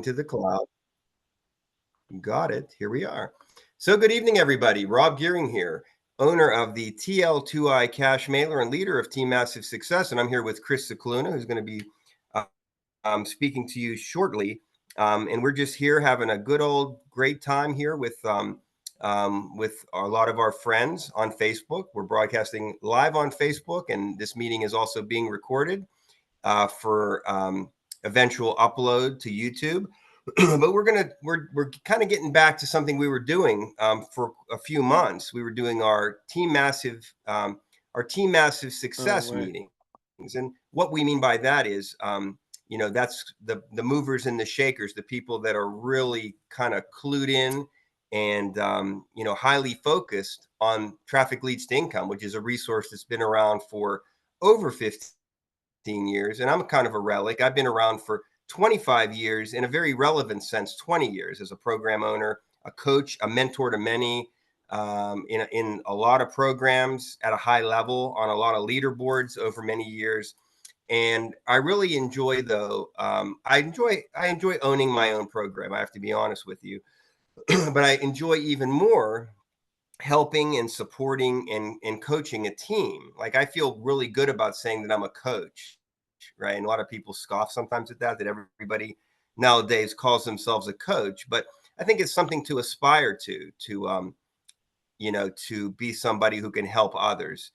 to the cloud. Got it. Here we are. So good evening, everybody. Rob Gehring here, owner of the TL2I Cash Mailer and leader of Team Massive Success. And I'm here with Chris Cicluna, who's going to be uh, speaking to you shortly. And we're just here having a good old great time here with a lot of our friends on Facebook. We're broadcasting live on Facebook, and this meeting is also being recorded for eventual upload to YouTube. But we're kind of getting back to something we were doing for a few months. We were doing our Team Massive Success meetings, and what we mean by that is, that's the movers and the shakers, the people that are really kind of clued in and highly focused on traffic leads to income, which is a resource that's been around for over 15 years, and I'm kind of a relic. I've been around for 25 years in a very relevant sense, 20 years as a program owner, a coach, a mentor to many, in a lot of programs at a high level, on a lot of leaderboards over many years. And I really enjoy, though, I enjoy owning my own program. I have to be honest with you, but I enjoy even more helping and supporting and coaching a team. Like, I feel really good about saying that I'm a coach, right? And a lot of people scoff sometimes at that everybody nowadays calls themselves a coach. But I think it's something to aspire to be somebody who can help others.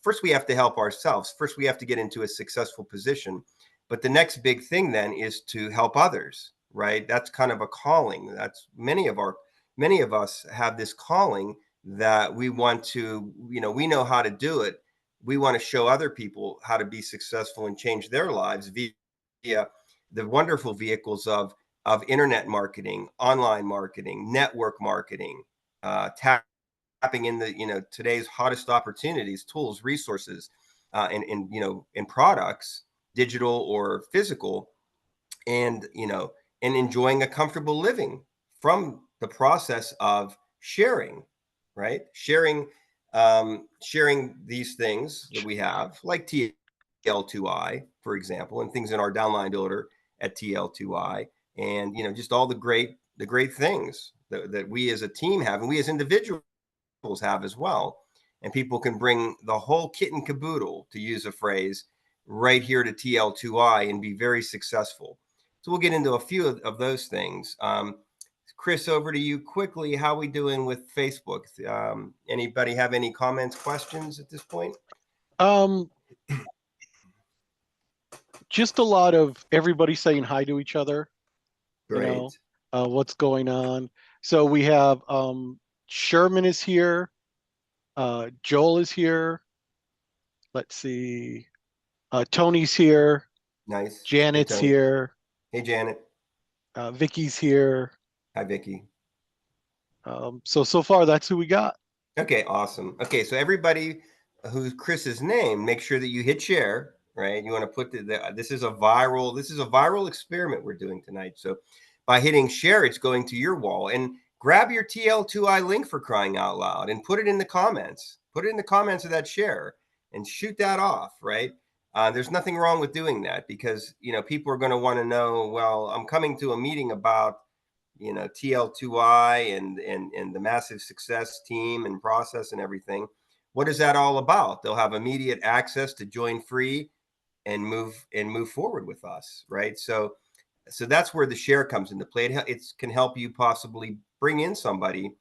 First we have to help ourselves. First we have to get into a successful position. But the next big thing then is to help others, right? That's kind of a calling. That's many of us have this calling that we want to, we know how to do it. We want to show other people how to be successful and change their lives via the wonderful vehicles of internet marketing, online marketing, network marketing, tapping in today's hottest opportunities, tools, resources, and products, digital or physical, and enjoying a comfortable living from the process of sharing, right? Sharing these things that we have, like TL2I, for example, and things in our downline builder at TL2I, and just all the great things that we as a team have, and we as individuals have as well. And people can bring the whole kit and caboodle, to use a phrase, right here to TL2I and be very successful. So we'll get into a few of those things. Chris, over to you quickly. How are we doing with Facebook? Anybody have any comments, questions at this point? Um, just a lot of everybody saying hi to each other, Great. what's going on. So we have Sherman is here, Joel is here. Let's see, Tony's here, Nice. Hey, Janet's Tony. here, Hey, Janet. Vicky's here. Hi, Vicky. So far that's who we got. Okay, awesome. Okay, so everybody who's Chris's name, make sure that you hit share, right? You want to put this is a viral experiment we're doing tonight. So by hitting share, it's going to your wall, and grab your TL2I link, for crying out loud, and put it in the comments. Put it in the comments of that share and shoot that off, right? There's nothing wrong with doing that, because people are going to want to know, well, I'm coming to a meeting about TL2I and the massive success team and process and everything. What is that all about? They'll have immediate access to join free and move forward with us, right? So that's where the share comes into play. It can help you possibly bring in somebody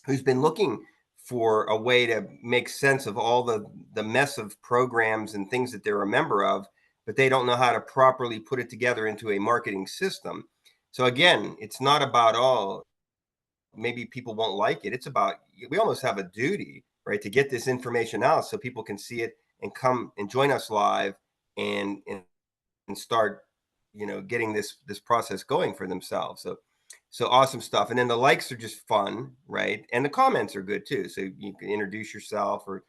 who's been looking for a way to make sense of all the mess of programs and things that they're a member of, but they don't know how to properly put it together into a marketing system. So again, it's not about, oh, maybe people won't like it. It's about, we almost have a duty, right, to get this information out so people can see it and come and join us live and start, getting this process going for themselves. So awesome stuff. And then the likes are just fun, right? And the comments are good too. So you can introduce yourself or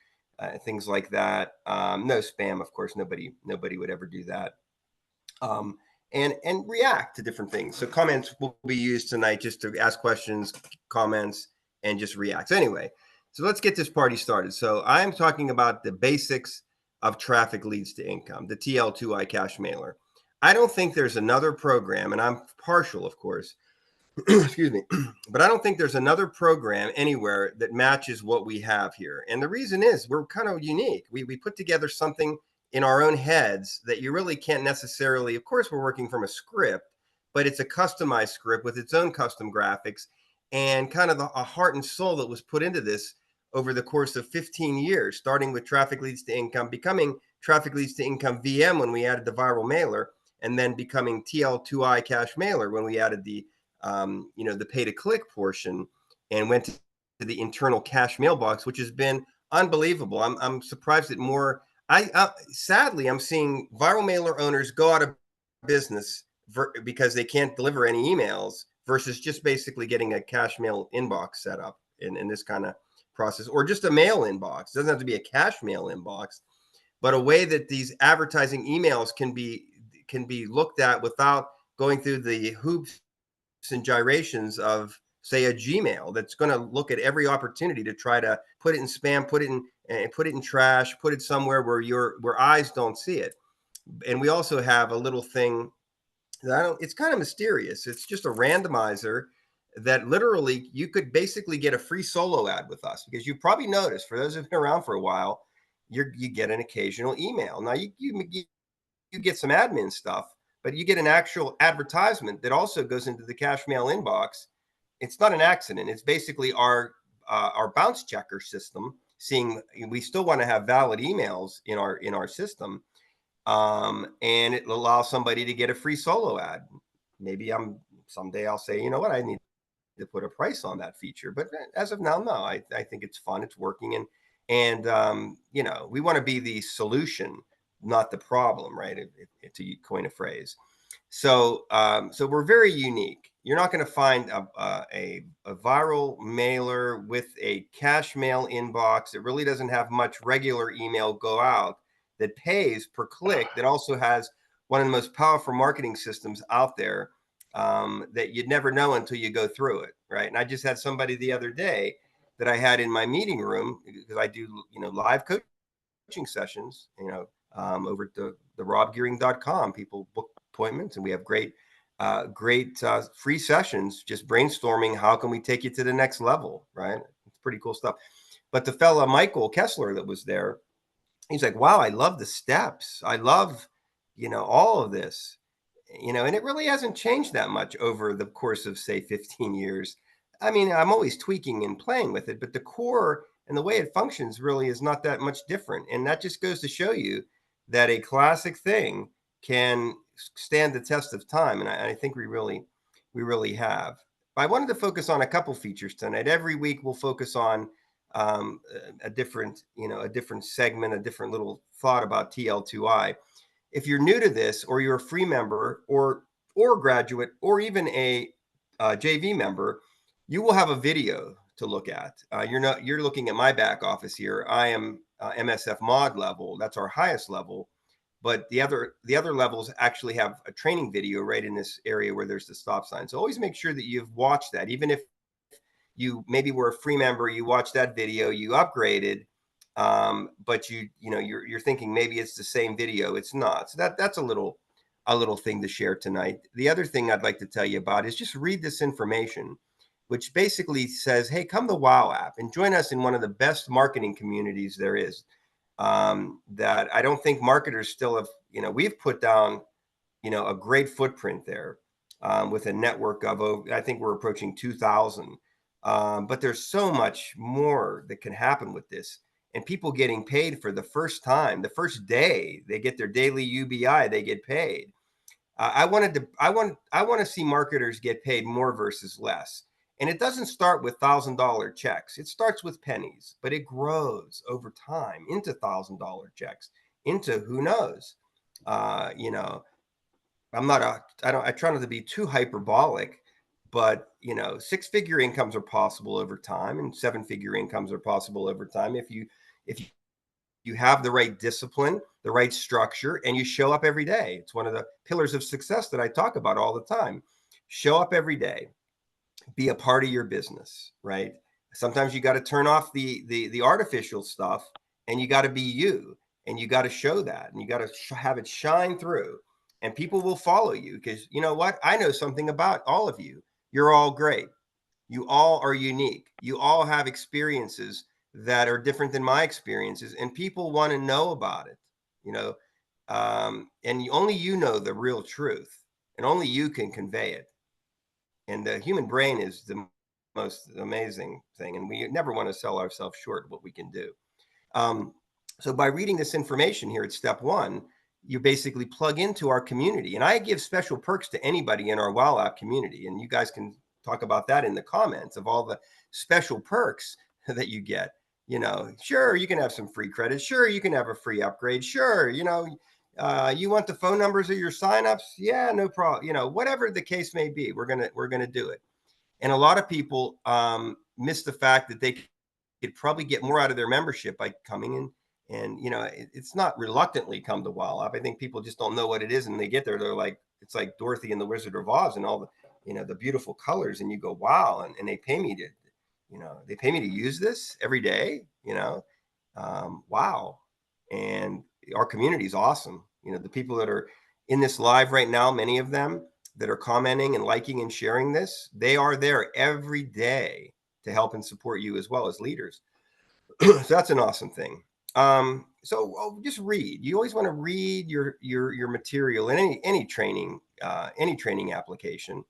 things like that. No spam, of course. Nobody would ever do that. And react to different things. So comments will be used tonight just to ask questions, comments, and just react. So anyway, so let's get this party started. So I'm talking about the basics of traffic leads to income, the TL2I cash mailer. I don't think there's another program, and I'm partial, of course, excuse me, but I don't think there's another program anywhere that matches what we have here. And the reason is we're kind of unique. We put together something in our own heads that you really can't necessarily, of course, we're working from a script, but it's a customized script with its own custom graphics and kind of a heart and soul that was put into this over the course of 15 years, starting with Traffic Leads to Income, becoming Traffic Leads to Income VM when we added the viral mailer, and then becoming TL2I cash mailer when we added the the pay to click portion and went to the internal cash mailbox, which has been unbelievable. I'm surprised that more. Sadly, I'm seeing viral mailer owners go out of business because they can't deliver any emails versus just basically getting a cash mail inbox set up in this kind of process, or just a mail inbox. It doesn't have to be a cash mail inbox, but a way that these advertising emails can be looked at without going through the hoops and gyrations of, say, a Gmail that's going to look at every opportunity to try to put it in spam, put it in trash, put it somewhere where eyes don't see it. And we also have a little thing that it's kind of mysterious. It's just a randomizer that literally you could basically get a free solo ad with us, because you probably noticed, for those who've been around for a while, you get an occasional email. Now you get some admin stuff, but you get an actual advertisement that also goes into the cash mail inbox. It's not an accident. It's basically our bounce checker system, seeing we still want to have valid emails in our system, and it allows somebody to get a free solo ad. Maybe someday I'll say, you know what, I need to put a price on that feature. But as of now, no, I think it's fun. It's working. And we want to be the solution, not the problem, right? To coin a phrase. So we're very unique. You're not going to find a viral mailer with a cash mail inbox that really doesn't have much regular email go out, that pays per click, that also has one of the most powerful marketing systems out there, that you'd never know until you go through it, right? And I just had somebody the other day that I had in my meeting room, because I do live coaching sessions, over at the robgehring.com. People book appointments, and we have great free sessions just brainstorming how can we take you to the next level, right? It's pretty cool stuff. But the fella Michael Kessler that was there, he's like, wow, I love the steps, I love all of this, and it really hasn't changed that much over the course of, say, 15 years. I mean, I'm always tweaking and playing with it, but the core and the way it functions really is not that much different. And that just goes to show you that a classic thing can stand the test of time. And I think we really have. But I wanted to focus on a couple features tonight. Every week we'll focus on a different segment, a different little thought about TL2I. If you're new to this, or you're a free member, or graduate, or even a JV member, you will have a video to look at. You're looking at my back office here. I am MSF mod level. That's our highest level. But the other levels actually have a training video right in this area where there's the stop sign. So always make sure that you've watched that. Even if you maybe were a free member, you watched that video, you upgraded, but you're thinking maybe it's the same video. It's not. So that's a little thing to share tonight. The other thing I'd like to tell you about is just read this information, which basically says, hey, come to Wow App and join us in one of the best marketing communities there is. That I don't think marketers still have. We've put down a great footprint there, with a network of, I think we're approaching 2,000. But there's so much more that can happen with this, and people getting paid for the first time, the first day they get their daily UBI, they get paid. I want to see marketers get paid more versus less. And it doesn't start with $1,000 checks. It starts with pennies, but it grows over time into $1,000 checks, into who knows. I try not to be too hyperbolic, but 6-figure incomes are possible over time, and 7-figure incomes are possible over time if you have the right discipline, the right structure, and you show up every day. It's one of the pillars of success that I talk about all the time. Show up every day, be a part of your business, right? Sometimes you got to turn off the artificial stuff, and you got to be you, and you got to show that, and you got to have it shine through. and people will follow you because you know what? I know something about all of you. You're all great. You all are unique. You all have experiences that are different than my experiences, and people want to know about it. You know, and only you know the real truth, and only you can convey it. And the human brain is the most amazing thing, and we never want to sell ourselves short of what we can do. Um, so by reading this information here at step one, you basically plug into our community. And I give special perks to anybody in our WOW app community. And you guys can talk about that in the comments of all the special perks that you get. You know, sure, you can have some free credits. Sure, you can have a free upgrade. Sure, you know, you want the phone numbers of your signups? Yeah, no problem. You know, whatever the case may be, we're gonna do it. And a lot of people miss the fact that they could probably get more out of their membership by coming in. And you know, it's not reluctantly come to WOW Up. I think people just don't know what it is, and they get there, they're like, it's like Dorothy and the Wizard of Oz, and all the, you know, the beautiful colors, and you go, wow, and they pay me to, you know, they pay me to use this every day, you know, wow. And our community is awesome. You know, the people that are in this live right now, many of them that are commenting and liking and sharing this, they are there every day to help and support you as well as leaders. So that's an awesome thing. Just read. You always want to read your material in any training application.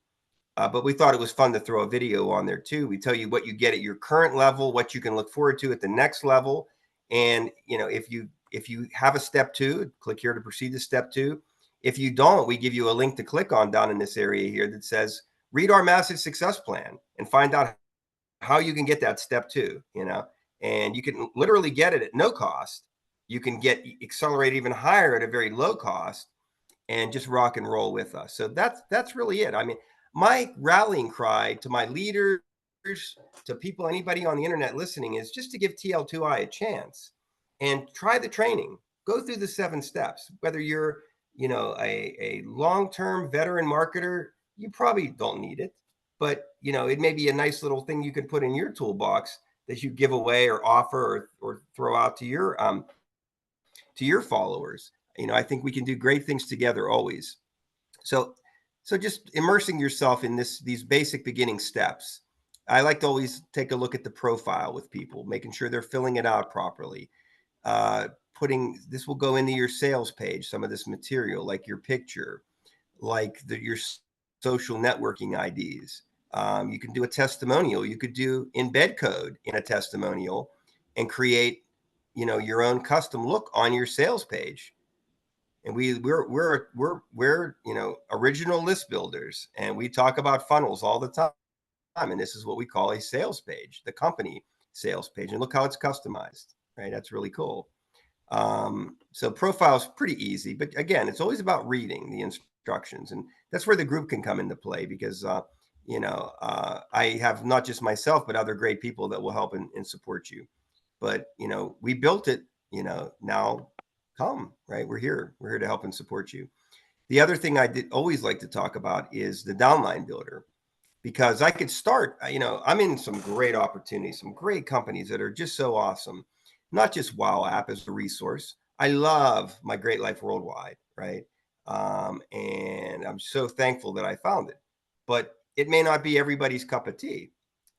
But we thought it was fun to throw a video on there too. We tell you what you get at your current level, what you can look forward to at the next level, and you know, if you have a step two, click here to proceed to step two. If you don't, we give you a link to click on down in this area here that says read our massive success plan and find out how you can get that step two. You know, and you can literally get it at no cost. You can get accelerated even higher at a very low cost and just rock and roll with us. So that's really it. I mean, my rallying cry to my leaders, to people, anybody on the internet listening, is just to give TL2I a chance and try the training. Go through the 7 steps. Whether you're, you know, a long-term veteran marketer, you probably don't need it, but you know, it may be a nice little thing you can put in your toolbox that you give away or offer or throw out to your followers. You know, I think we can do great things together always. So, so just immersing yourself in these basic beginning steps. I like to always take a look at the profile with people, making sure they're filling it out properly. Putting this will go into your sales page, some of this material, like your picture, like your social networking IDs. You can do a testimonial. You could do embed code in a testimonial and create, you know, your own custom look on your sales page. And we're you know, original list builders, and we talk about funnels all the time. And this is what we call a sales page, the company sales page. And look how it's customized, right? That's really cool. So profile's pretty easy, but again, it's always about reading the instructions, and that's where the group can come into play because you know, I have not just myself but other great people that will help and support you. But you know, we built it. You know, now come, right? We're here to help and support you. The other thing I did always like to talk about is the downline builder, because I could start, you know, I'm in some great opportunities, some great companies that are just so awesome. Not just WOW app as a resource. I love my Great Life Worldwide, right? And I'm so thankful that I found it. But it may not be everybody's cup of tea,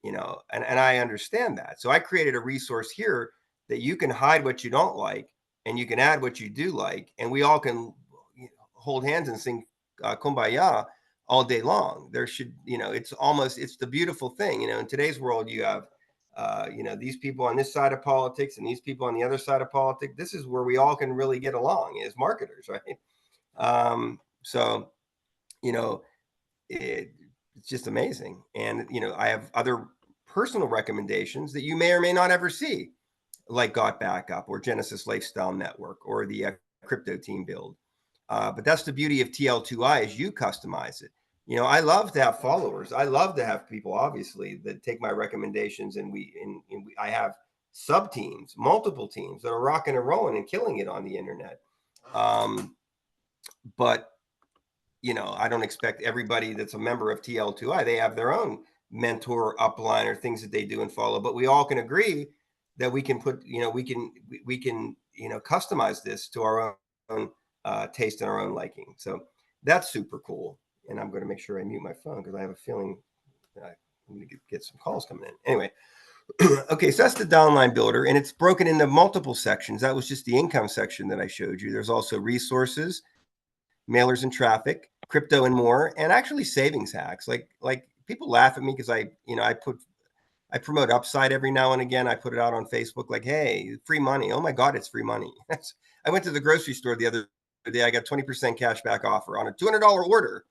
you know, and I understand that. So I created a resource here that you can hide what you don't like and you can add what you do like, and we all can hold hands and sing kumbaya all day long. There should, you know, it's the beautiful thing, you know, in today's world, you have, you know, these people on this side of politics and these people on the other side of politics. This is where we all can really get along as marketers, right? So, you know, it's just amazing. And, you know, I have other personal recommendations that you may or may not ever see, like Got Backup or Genesis Lifestyle Network or the crypto team build. But that's the beauty of TL2I is you customize it. You know, I love to have followers. I love to have people, obviously, that take my recommendations, and I have sub teams, multiple teams that are rocking and rolling and killing it on the internet. But you know, I don't expect everybody that's a member of TL2I. They have their own mentor, upline, or things that they do and follow. But we all can agree that we can put, you know, we can, you know, customize this to our own taste and our own liking. So That's super cool. And I'm going to make sure I mute my phone because I have a feeling that I'm going to get some calls coming in. Anyway, okay, so that's the downline builder, and it's broken into multiple sections. That was just the income section that I showed you. There's also resources, mailers and traffic, crypto and more, and actually savings hacks. Like people laugh at me because I promote Upside every now and again. I put it out on Facebook like, hey, free money. Oh my God, it's free money. I went to the grocery store the other day. I got 20% cash back offer on a $200 order.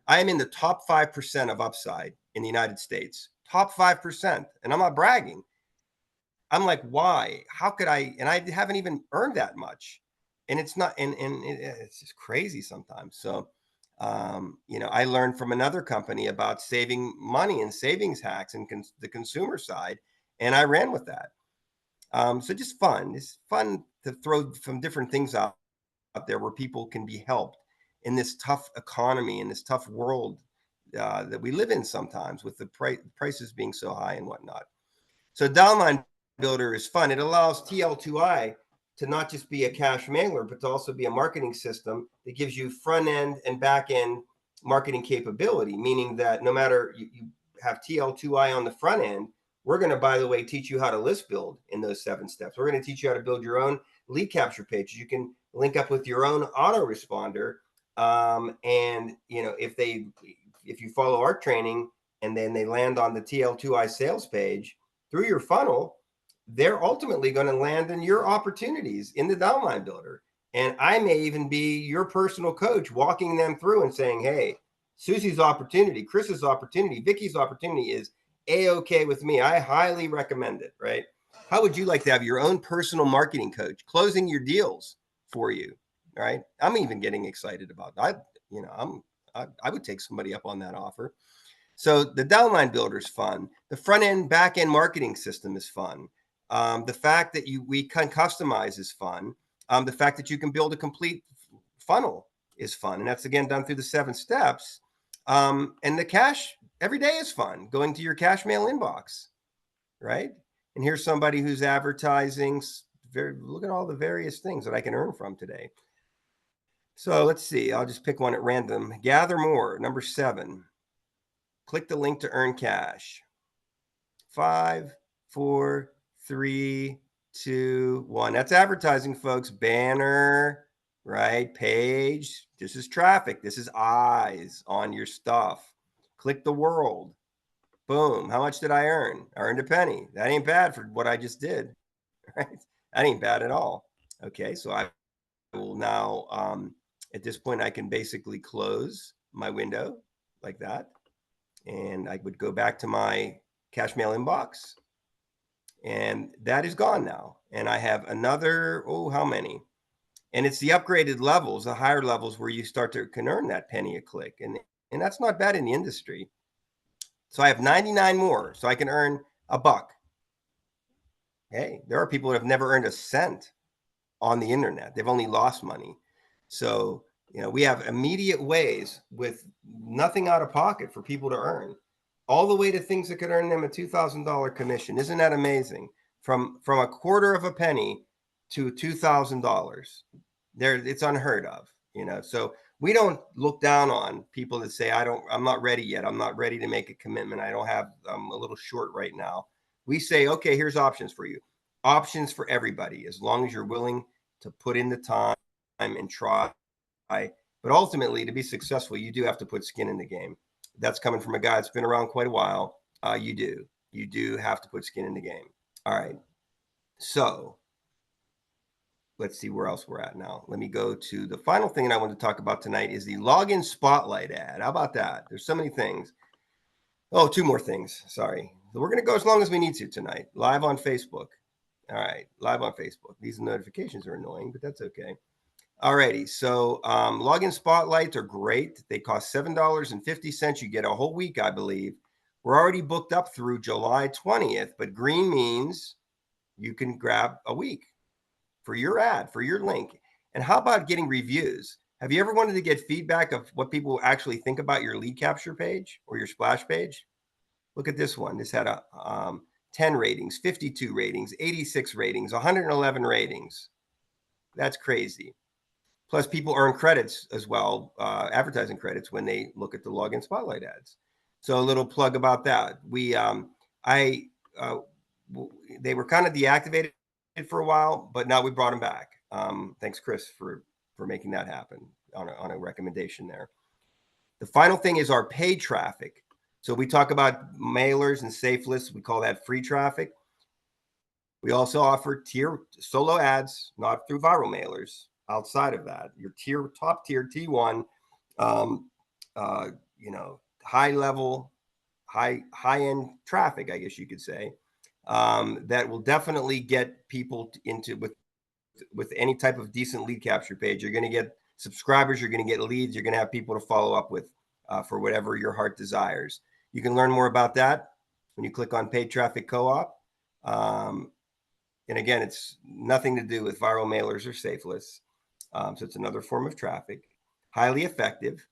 I am in the top 5% of Upside in the United States. Top 5%. And I'm not bragging. I'm like, why? How could I? And I haven't even earned that much. And it's not, and it's just crazy sometimes. So, I learned from another company about saving money and savings hacks and the consumer side, and I ran with that. So just fun. It's fun to throw some different things out there where people can be helped in this tough economy, in this tough world that we live in sometimes with the prices being so high and whatnot. So downline builder is fun. It allows TL2I to not just be a cash mailer, but to also be a marketing system that gives you front end and back end marketing capability, meaning that no matter you have TL2I on the front end, we're going to, by the way, teach you how to list build in those 7 steps. We're going to teach you how to build your own lead capture pages. You can link up with your own autoresponder. And if you follow our training and then they land on the TL2I sales page through your funnel, they're ultimately going to land in your opportunities in the downline builder. And I may even be your personal coach, walking them through and saying, hey, Susie's opportunity, Chris's opportunity, Vicky's opportunity is A-OK with me. I highly recommend it, right? How would you like to have your own personal marketing coach closing your deals for you, right? I'm even getting excited about that. I would take somebody up on that offer. So the downline builder is fun. The front end, back end marketing system is fun. The fact that we can customize is fun. The fact that you can build a complete funnel is fun, and that's again done through the 7 steps. And the cash every day is fun. Going to your cash mail inbox, right? And here's somebody who's advertising. Look at all the various things that I can earn from today. So let's see. I'll just pick one at random. Gather more, number 7. Click the link to earn cash. 5, 4, 3, 2, 1. That's advertising, folks. Banner, right? Page. This is traffic. This is eyes on your stuff. Click the world. Boom. How much did I earn? I earned a penny. That ain't bad for what I just did, right? That ain't bad at all. Okay, so I will now, at this point, I can basically close my window like that. And I would go back to my cash mail inbox, and that is gone now. And I have another, how many? And it's the upgraded levels, the higher levels where you start to can earn that penny a click. And that's not bad in the industry. So I have 99 more, so I can earn a buck. Hey, there are people that have never earned a cent on the internet. They've only lost money. So, we have immediate ways with nothing out of pocket for people to earn, all the way to things that could earn them a $2,000 commission. Isn't that amazing? From a quarter of a penny to $2,000. It's unheard of, So we don't look down on people that say, I'm not ready yet. I'm not ready to make a commitment. I'm a little short right now. We say, okay, here's options for you. Options for everybody, as long as you're willing to put in the time and try. But ultimately, to be successful, you do have to put skin in the game. That's coming from a guy that's been around quite a while. You do have to put skin in the game. All right. So let's see where else we're at now. Let me go to the final thing I want to talk about tonight is the login spotlight ad. How about that? There's so many things. Oh, 2 more things. Sorry. We're going to go as long as we need to tonight. Live on Facebook. All right. Live on Facebook. These notifications are annoying, but that's okay. All righty. So login spotlights are great. They cost $7.50. You get a whole week, I believe. We're already booked up through July 20th, but green means you can grab a week for your ad, for your link. And how about getting reviews? Have you ever wanted to get feedback of what people actually think about your lead capture page or your splash page? Look at this one. This had a 10 ratings, 52 ratings, 86 ratings, 111 ratings. That's crazy. Plus, people earn credits as well, advertising credits when they look at the login spotlight ads. So a little plug about that. I, uh, they were kind of deactivated for a while, but now we brought them back. Thanks, Chris, for making that happen on a recommendation there. The final thing is our paid traffic. So we talk about mailers and safe lists. We call that free traffic. We also offer tier solo ads, not through viral mailers. Outside of that, your top tier T1, um, high level, high end traffic, I guess you could say, that will definitely get people into with any type of decent lead capture page. You're going to get subscribers, you're going to get leads, you're going to have people to follow up with for whatever your heart desires. You can learn more about that when you click on Paid Traffic Co-op. And again, it's nothing to do with viral mailers or safe lists. So it's another form of traffic, highly effective.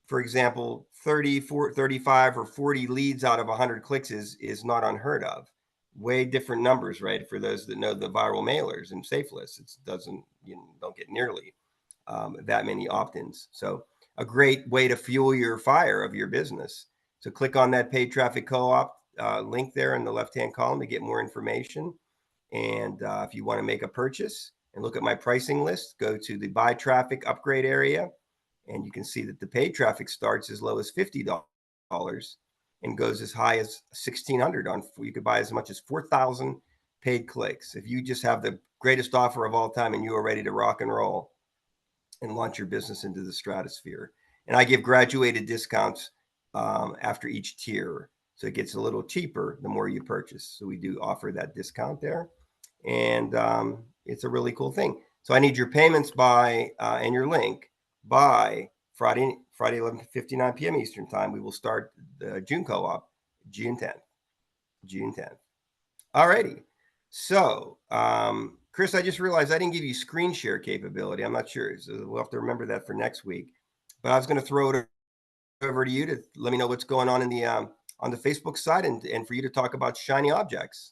For example, 30, 35 or 40 leads out of 100 clicks is not unheard of. Way different numbers, right? For those that know the viral mailers and safe lists, it doesn't, don't get nearly that many opt-ins. So a great way to fuel your fire of your business. So click on that paid traffic co-op link there in the left-hand column to get more information. And if you want to make a purchase and look at my pricing list, go to the buy traffic upgrade area. And you can see that the paid traffic starts as low as $50 and goes as high as $1,600 on. You could buy as much as 4,000 paid clicks. If you just have the greatest offer of all time and you are ready to rock and roll and launch your business into the stratosphere. And I give graduated discounts after each tier. So it gets a little cheaper the more you purchase. So we do offer that discount there. And it's a really cool thing. So I need your payments by and your link by Friday 11:59 p.m. Eastern time. We will start the June co-op June 10th. June 10th. Alrighty. So, Chris, I just realized I didn't give you screen share capability. I'm not sure. So we'll have to remember that for next week. But I was going to throw it over to you to let me know what's going on on the Facebook side and for you to talk about shiny objects.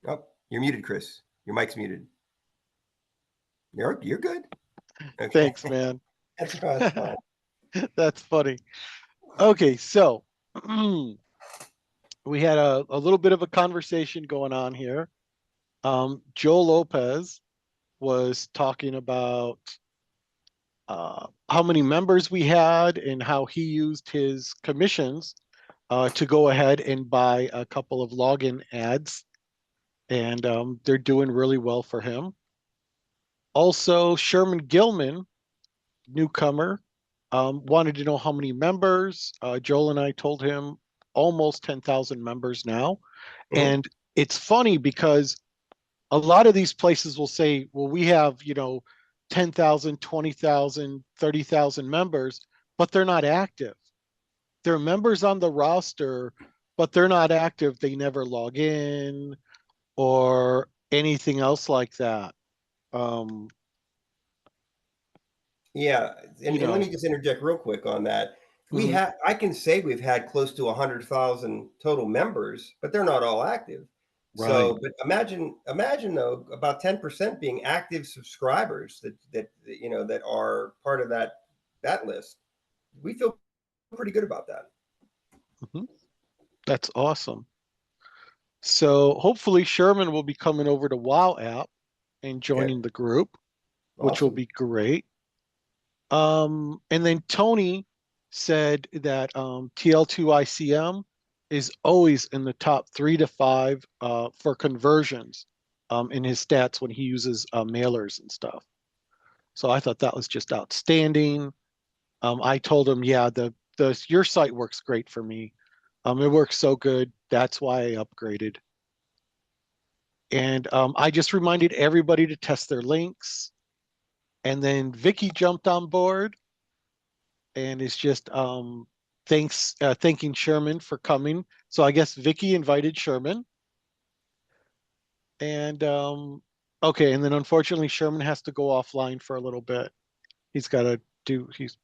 Oh, you're muted, Chris. Your mic's muted. You're good. Okay. Thanks, man. That's fine. That's funny. Okay, so we had a little bit of a conversation going on here. Joe Lopez was talking about how many members we had and how he used his commissions to go ahead and buy a couple of login ads, and they're doing really well for him. Also, Sherman Gilman, newcomer, wanted to know how many members. Joel and I told him almost 10,000 members now. Mhm. And it's funny because a lot of these places will say, well, we have, 10,000, 20,000, 30,000 members, but they're not active. They're members on the roster, but they're not active. They never log in or anything else like that. Um, Yeah, you and let know, me just interject real quick on that. mhm, I can say we've had close to 100,000 total members, but they're not all active. right. So, but imagine though, about 10% being active subscribers that are part of that list. We feel pretty good about that. Mhm. That's awesome. So hopefully Sherman will be coming over to Wow app and Good, joining the group, which will awesome. be great. And then Tony said that TL2 ICM is always in the top 3 to 5 for conversions in his stats when he uses mailers and stuff. So I thought that was just outstanding. I told him, yeah, the your site works great for me. It works so good. That's why I upgraded. And I just reminded everybody to test their links. And then Vicky jumped on board and is just thanking Sherman for coming. So I guess Vicky invited Sherman. And okay, and then unfortunately Sherman has to go offline for a little bit. He's got to do he's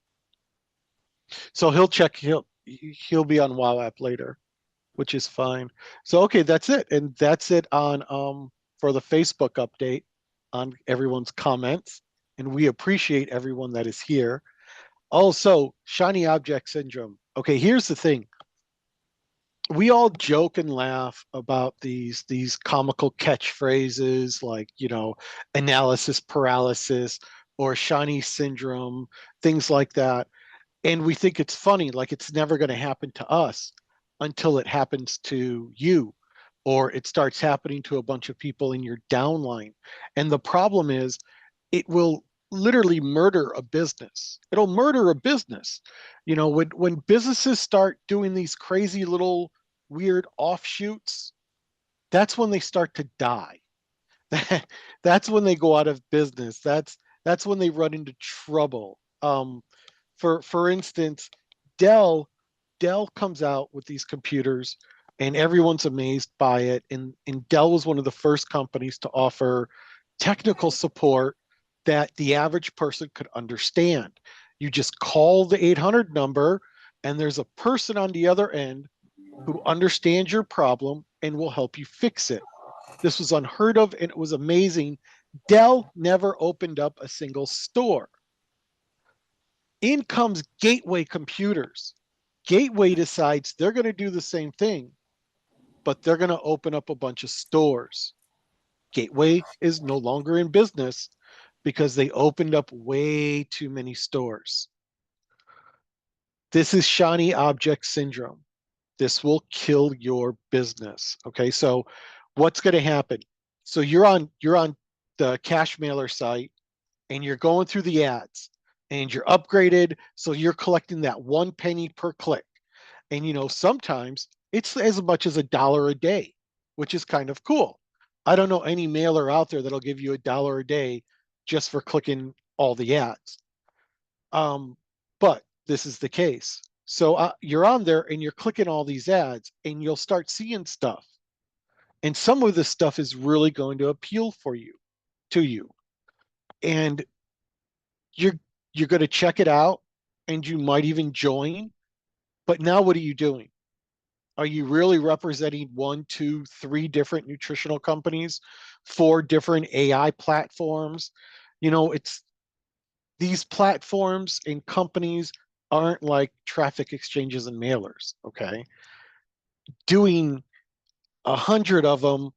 So he'll check. He'll be on WoW app later, which is fine. So okay, that's it, and that's it on for the Facebook update on everyone's comments, and we appreciate everyone that is here. Also, shiny object syndrome. Okay, here's the thing. We all joke and laugh about these comical catchphrases like, analysis paralysis or shiny syndrome, things like that. And we think it's funny, like it's never going to happen to us until it happens to you, or it starts happening to a bunch of people in your downline. And the problem is, it will literally murder a business. It'll murder a business. When businesses start doing these crazy little weird offshoots, that's when they start to die. That's when they go out of business. That's when they run into trouble. For instance, Dell Dell comes out with these computers, and everyone's amazed by it. And Dell was one of the first companies to offer technical support that the average person could understand. You just call the 800 number, and there's a person on the other end who understands your problem and will help you fix it. This was unheard of, and it was amazing. Dell never opened up a single store. In comes Gateway Computers. Gateway decides they're going to do the same thing, but they're going to open up a bunch of stores. Gateway is no longer in business because they opened up way too many stores. This is shiny object syndrome. This will kill your business. Okay, so what's going to happen? So you're on the cash mailer site, and you're going through the ads, and you're upgraded, so you're collecting that 1 penny per click. And sometimes it's as much as $1 a day, which is kind of cool. I don't know any mailer out there that'll give you $1 a day just for clicking all the ads. But this is the case. So you're on there and you're clicking all these ads, and you'll start seeing stuff. And some of this stuff is really going to appeal to you. And you're you're going to check it out, and you might even join. But now what are you doing? Are you really representing one, two, three different nutritional companies, four different AI platforms? It's these platforms and companies aren't like traffic exchanges and mailers. Okay, doing 100 of them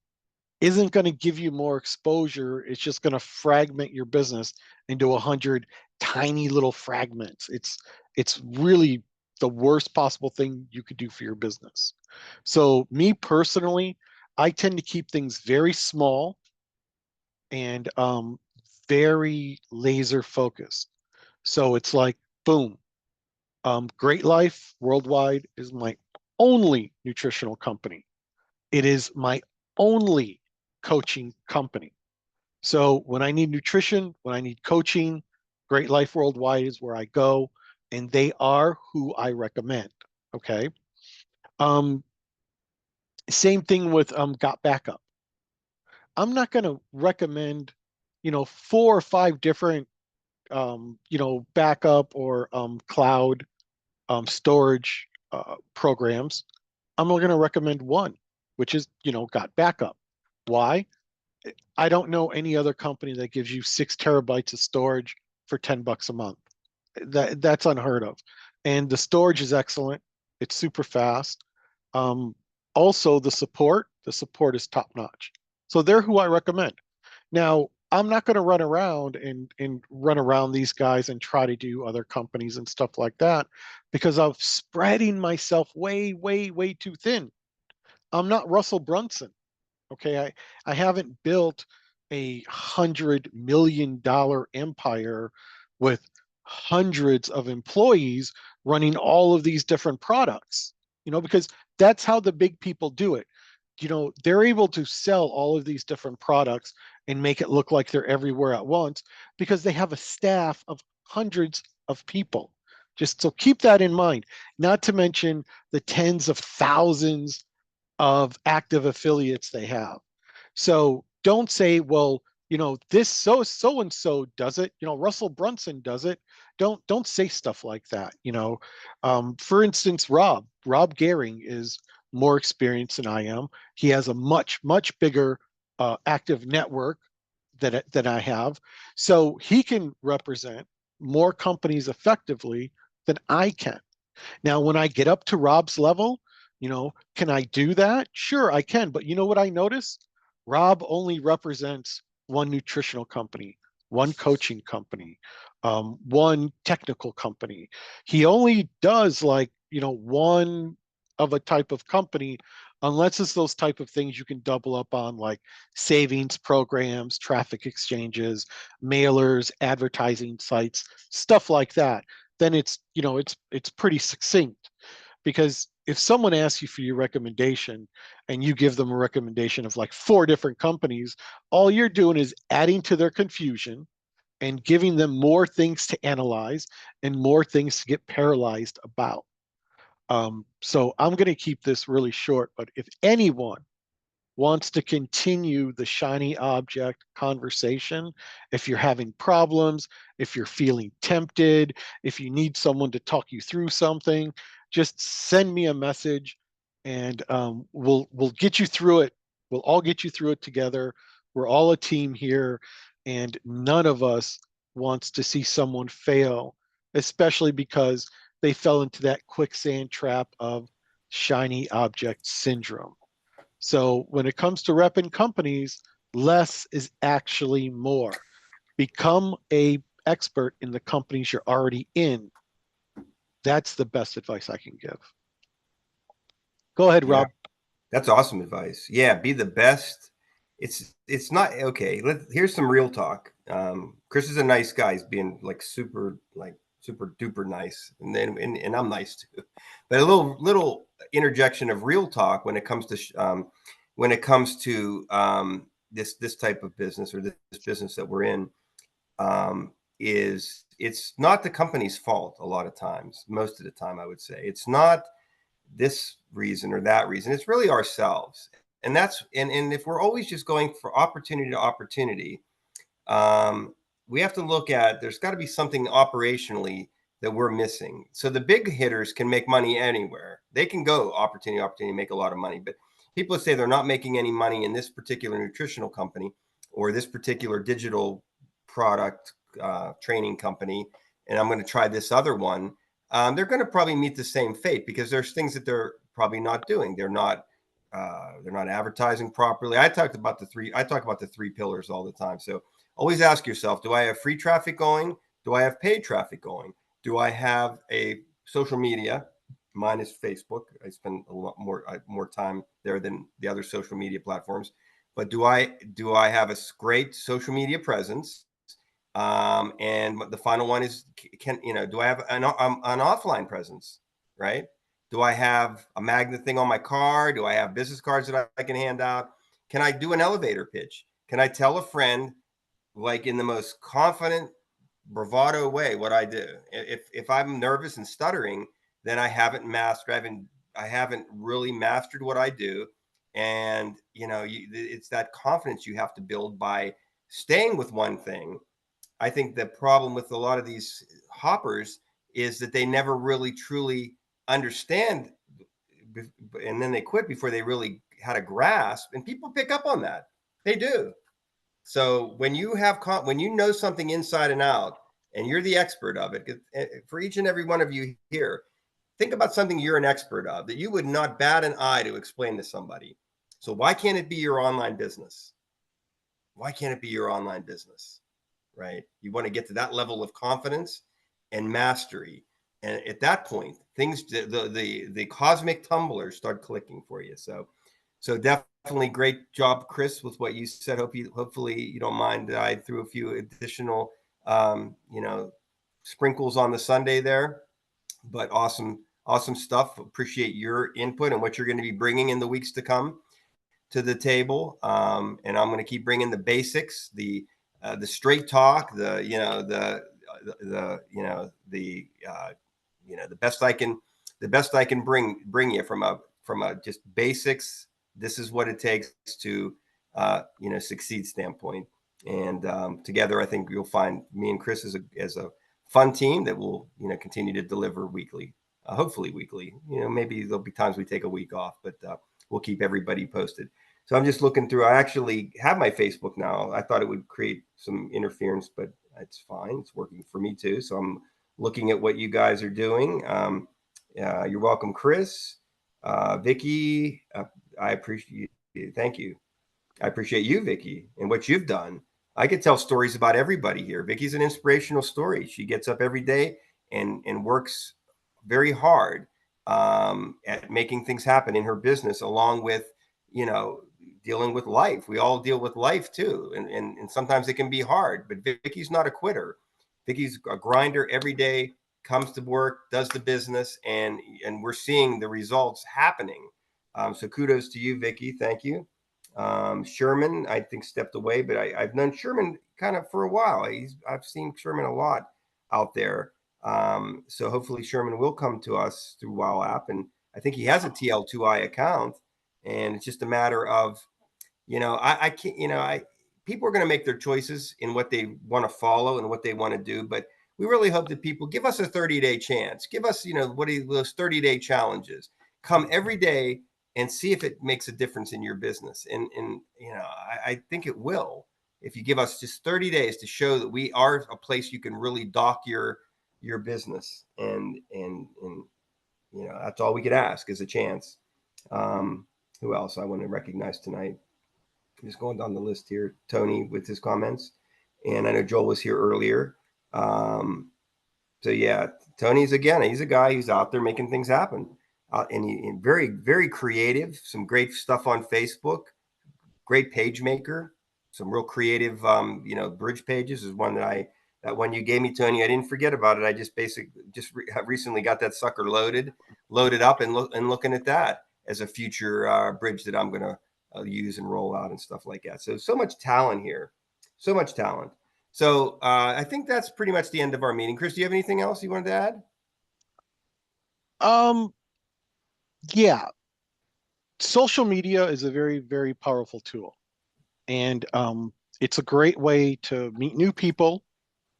isn't going to give you more exposure. It's just going to fragment your business into 100 tiny little fragments. It's really the worst possible thing you could do for your business. So me personally, I tend to keep things very small and very laser focused. So it's like, boom, Great Life Worldwide is my only nutritional company. It is my only coaching company. So when I need nutrition, when I need coaching, Great Life Worldwide is where I go, and they are who I recommend. Okay. Um, Same thing with Got Backup. I'm not going to recommend, four or five different, backup or cloud storage programs. I'm only going to recommend one, which is, Got Backup. Why? I don't know any other company that gives you 6 terabytes of storage for $10 a month. That's unheard of. And the storage is excellent. It's super fast. Um, Also, the support is top notch. So they're who I recommend. Now, I'm not going to run around and run around these guys and try to do other companies and stuff like that, because I'm spreading myself way, way, way too thin. I'm not Russell Brunson. Okay, I haven't built $100 million empire with hundreds of employees running all of these different products, because that's how the big people do it. They're able to sell all of these different products and make it look like they're everywhere at once because they have a staff of hundreds of people. Just so keep that in mind, not to mention the tens of thousands of active affiliates they have. So don't say, well, this so and so does it, Russell Brunson does it. Don't say stuff like that. For instance, Rob Gehring is more experienced than I am. He has a much bigger active network than I have, so he can represent more companies effectively than I can. Now, when I get up to Rob's level, can I do that? Sure, I can. But you know what I notice? Rob only represents one nutritional company, one coaching company, one technical company. He only does like, one of a type of company, unless it's those type of things you can double up on, like savings programs, traffic exchanges, mailers, advertising sites, stuff like that. Then it's pretty succinct. Because if someone asks you for your recommendation and you give them a recommendation of like four different companies, all you're doing is adding to their confusion and giving them more things to analyze and more things to get paralyzed about. So I'm going to keep this really short, but if anyone wants to continue the shiny object conversation, if you're having problems, if you're feeling tempted, if you need someone to talk you through something, just send me a message, and we'll get you through it. We'll all get you through it together. We're all a team here, and none of us wants to see someone fail, especially because they fell into that quicksand trap of shiny object syndrome. So when it comes to repping companies, less is actually more. Become a expert in the companies you're already in. That's the best advice I can give. Go ahead, Yeah, Rob. that's awesome advice. Yeah, be the best. It's not okay. Here's some real talk. Chris is a nice guy. He's being super duper nice, and I'm nice too. But a little interjection of real talk when it comes to this type of business, or this business that we're in, is it's not the company's fault a lot of times. Most of the time, I would say it's not this reason or that reason. It's really ourselves. And if we're always just going for opportunity to opportunity, um, we have to look at, there's got to be something operationally that we're missing. So the big hitters can make money anywhere. They can go opportunity to opportunity, make a lot of money. But people say they're not making any money in this particular nutritional company or this particular digital product training company, and I'm going to try this other one. They're going to probably meet the same fate, because there's things that they're probably not doing. They're not advertising properly. I talk about the three pillars all the time. So always ask yourself, do I have free traffic going? Do I have paid traffic going? Do I have a social media? Mine is Facebook. I spend a lot more time there than the other social media platforms. But do I have a great social media presence? And the final one is, do I have an offline presence, right? Do I have a magnet thing on my car? Do I have business cards that I can hand out? Can I do an elevator pitch? Can I tell a friend, like in the most confident, bravado way, what I do? If I'm nervous and stuttering, then I haven't really mastered what I do. And it's that confidence you have to build by staying with one thing. I think the problem with a lot of these hoppers is that they never really truly understand, and then they quit before they really had a grasp. And people pick up on that. They do. So when you know something inside and out, and you're the expert of it, for each and every one of you here, think about something you're an expert of that you would not bat an eye to explain to somebody. So why can't it be your online business? Why can't it be your online business? Right? You want to get to that level of confidence and mastery. And at that point, the cosmic tumblers start clicking for you. So definitely great job, Chris, with what you said. Hopefully you don't mind that I threw a few additional sprinkles on the Sunday there. But awesome stuff. Appreciate your input and what you're going to be bringing in the weeks to come to the table. And I'm going to keep bringing the basics, the straight talk, the best I can bring you from a just basics. This is what it takes to succeed standpoint. And together, I think you'll find me and Chris as a fun team that will, continue to deliver weekly, hopefully weekly. Maybe there'll be times we take a week off, but we'll keep everybody posted. So I'm just looking through. I actually have my Facebook now. I thought it would create some interference, but it's fine. It's working for me too. So I'm looking at what you guys are doing. You're welcome, Chris, Vicky. I appreciate you. Thank you. I appreciate you, Vicky, and what you've done. I could tell stories about everybody here. Vicky's an inspirational story. She gets up every day and works very hard at making things happen in her business, along with, you know, dealing with life. We all deal with life too. And sometimes it can be hard, but Vicky's not a quitter. Vicky's a grinder every day, comes to work, does the business, and we're seeing the results happening. So kudos to you, Vicky. Thank you. Sherman, I think, stepped away, but I've known Sherman kind of for a while. I've seen Sherman a lot out there. So hopefully Sherman will come to us through WoW app, and I think he has a TL2I account, and it's just a matter of, I can't, people are going to make their choices in what they want to follow and what they want to do, but we really hope that people give us a 30-day chance. Give us, what are those 30-day challenges? Come every day and see if it makes a difference in your business. And I think it will if you give us just 30 days to show that we are a place you can really dock your business. And that's all we could ask is a chance. Who else I want to recognize tonight? Just going down the list here. Tony with his comments, and I know Joel was here earlier. So yeah, Tony's again. He's a guy who's out there making things happen, and very very creative. Some great stuff on Facebook. Great page maker. Some real creative, bridge pages is one that one you gave me, Tony. I didn't forget about it. I recently got that sucker loaded up, and looking at that as a future bridge that I'm gonna use and roll out and stuff like that. So much talent here, so much talent. So I think that's pretty much the end of our meeting. Chris, do you have anything else you wanted to add? Um, yeah, social media is a very, very powerful tool. And it's a great way to meet new people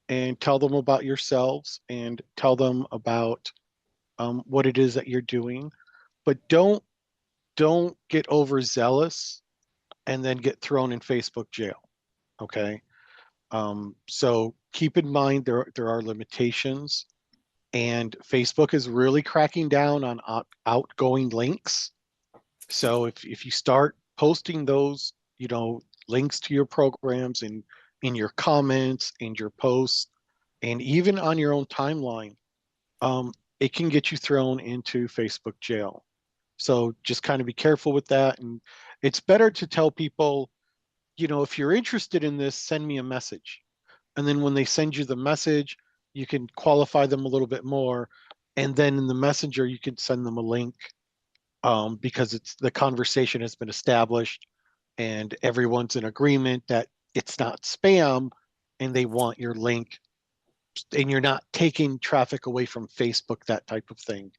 and tell them about yourselves and tell them about what it is that you're doing. But don't get overzealous and then get thrown in Facebook jail. Okay. So keep in mind there are limitations, and Facebook is really cracking down on outgoing links. So if you start posting those, links to your programs in your comments, in your posts, and even on your own timeline, it can get you thrown into Facebook jail. So just kind of be careful with that. And it's better to tell people, if you're interested in this, send me a message. And then when they send you the message, you can qualify them a little bit more. And then in the messenger, you can send them a link, because it's the conversation has been established and everyone's in agreement that it's not spam and they want your link, and you're not taking traffic away from Facebook, that type of thing.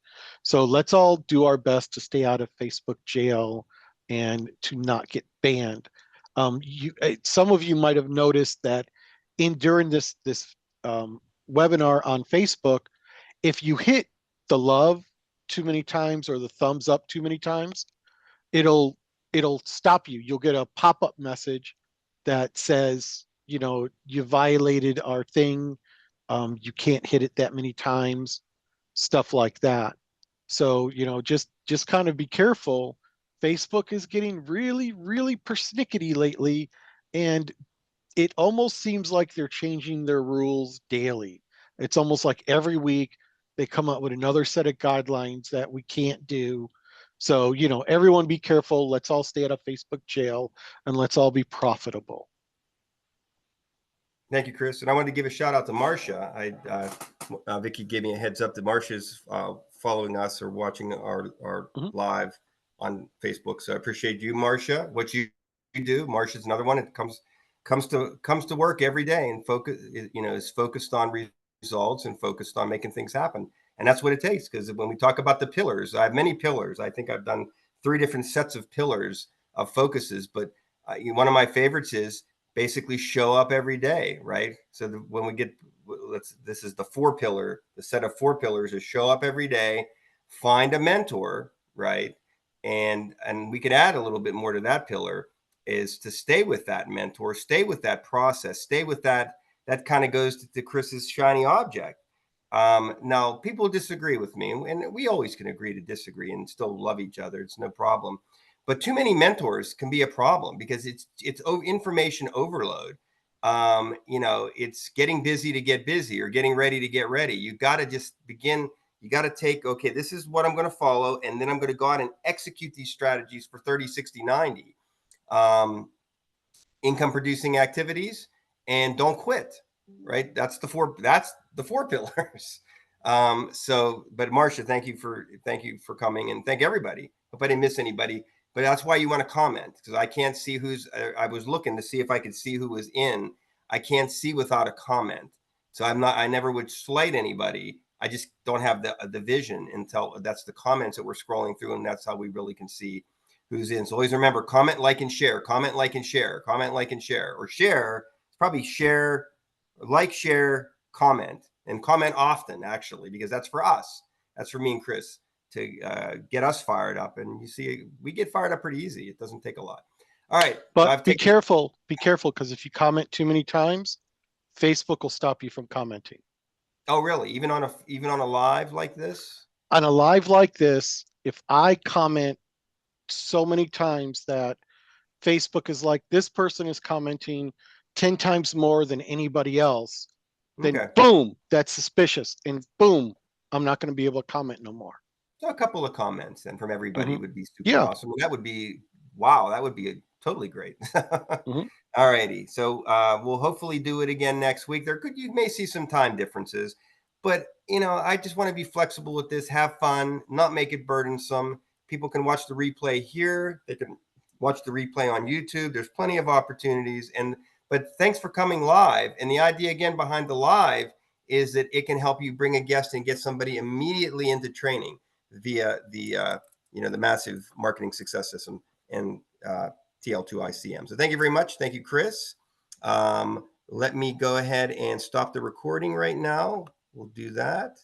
So let's all do our best to stay out of Facebook jail and to not get banned. Some of you might have noticed that during this webinar on Facebook, if you hit the love too many times or the thumbs up too many times, it'll it'll stop you. You'll get a pop-up message that says, you violated our thing. You can't hit it that many times, stuff like that. So, just kind of be careful. Facebook is getting really, really persnickety lately, and it almost seems like they're changing their rules daily. It's almost like every week they come up with another set of guidelines that we can't do. So, everyone be careful. Let's all stay out of Facebook jail, and let's all be profitable. Thank you, Chris. And I wanted to give a shout out to Marcia. Vicky gave me a heads up that Marcia's following us or watching our Mm-hmm. live on Facebook. So I appreciate you, Marcia. What you do. Marcia's another one that comes to work every day and is focused on results and focused on making things happen. And that's what it takes. Because when we talk about the pillars, I have many pillars. I think I've done 3 different sets of pillars of focuses. But one of my favorites is basically show up every day, right? So when we get, this is the 4 pillar, the set of 4 pillars is show up every day, find a mentor, right? And we could add a little bit more to that pillar, is to stay with that mentor, stay with that process, stay with that. That kind of goes to Chris's shiny object. Now, people disagree with me, and we always can agree to disagree and still love each other. It's no problem. But too many mentors can be a problem because it's information overload. It's getting busy to get busy or getting ready to get ready. You got to just begin. You got to take, okay, this is what I'm going to follow, and then I'm going to go out and execute these strategies for 30, 60, 90. Income producing activities, and don't quit, right? That's the 4 pillars. But Marcia, thank you for coming, and thank everybody. Hope I didn't miss anybody, but that's why you want to comment, because I can't see who's, I was looking to see if I could see who was in. I can't see without a comment. So I never would slight anybody. I just don't have the vision until that's the comments that we're scrolling through, and that's how we really can see who's in. So always remember, comment, like, and share, comment, like, and share, comment, like, and share, or share. It's probably share, like, share, comment, and comment often, actually, because that's for us. That's for me and Chris to get us fired up. And you see, we get fired up pretty easy. It doesn't take a lot. All right. So But I've taken. be careful, because if you comment too many times, Facebook will stop you from commenting. Oh, really? Even on a live like this? On a live like this, if I comment so many times that Facebook is like, this person is commenting 10 times more than anybody else, then Okay. boom, that's suspicious. And boom, I'm not going to be able to comment no more. So a couple of comments then from everybody Hmm. would be super Yeah. awesome. That would be, wow, that would be totally great. Hmm. All righty. So we'll hopefully do it again next week. You may see some time differences, but I just want to be flexible with this, have fun, not make it burdensome. People can watch the replay here. They can watch the replay on YouTube. There's plenty of opportunities. But thanks for coming live. And the idea again behind the live is that it can help you bring a guest and get somebody immediately into training via the massive marketing success system and TL2ICM. So thank you very much. Thank you, Chris. Let me go ahead and stop the recording right now. We'll do that.